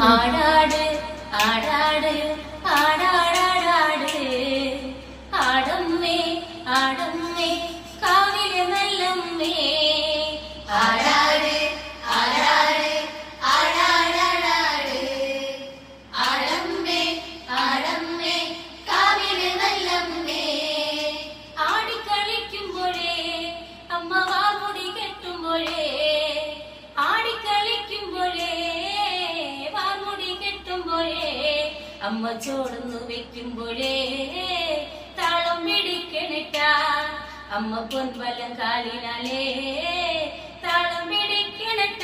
ആടാട് ആടാട് ആടാടാടാട് ആടമ്മേ ആടമ്മേ കാവിലെ നല്ലമ്മേ ആടാട് ആടാട് ആടാടാടാട് ആടമ്മേ ആടമ്മേ കാവിലെ നല്ലമ്മേ ആടിക്കളിക്കുമ്പോഴേ അമ്മ വാമുടി കെട്ടുമ്പോഴേ ആടിക്കളിക്കുമ്പോഴേ അമ്മ ചോടുന്നു വെക്കുമ്പോഴേ താളം പിടിക്കണിട്ട അമ്മ പൊൻവലം കാലിനാലേ താളം പിടിക്കണിട്ട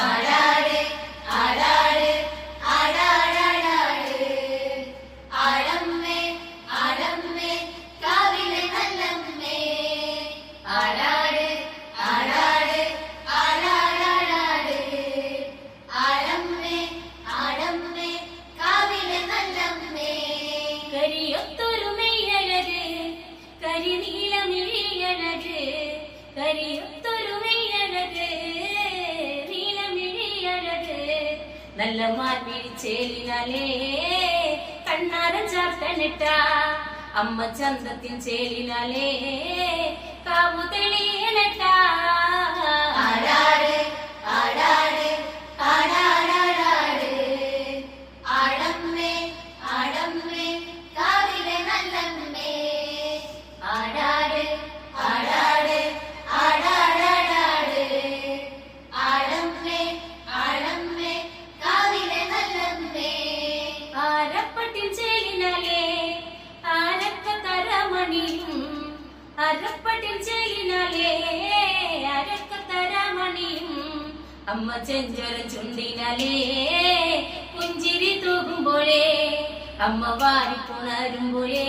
ആടാട് ആടാട് ആടാടാടാട് ആടമ്മേ ആടമ്മേ കാവിലെ നല്ലമ്മേ ആടാട് ആടാട് ആടാടാടാട് ആടമ്മേ ആടമ്മേ കരിയൊത്തൊരു മെയ്യഴക് കരിനീലമിഴിയഴക് കരിയൊത്തൊരു മെയ്യഴക് നീലമിഴിയഴക് നല്ല മാൻമിഴിച്ചേലിനാലേ കണ്ണാരം ചാർത്തണിട്ട അമ്മ ചന്തത്തിൻ ചേലിനാലേ കാവു തെളിയണട്ട ആടാട് ആടാട് ആടാടാടാട് ആടമ്മേ ആടമ്മേ കാവിലെ നല്ലമ്മേ ആടാട് ആടാട് ആടാടാടാട് ആടമ്മേ ആടമ്മേ കാവിലെ നല്ലമ്മേ ആരപ്പട്ടിൻ ചേലിനാലേ ആരക്ക തരമണിയും അരപ്പട്ടിൻ ചേലിനാലേ അരക്ക തരമണിയും അമ്മ ചെഞ്ചൊര ചുണ്ടിനാലേ പുഞ്ചിരി തൂകുമ്പോഴേ അമ്മ വാരിപ്പുണരുമ്പോഴേ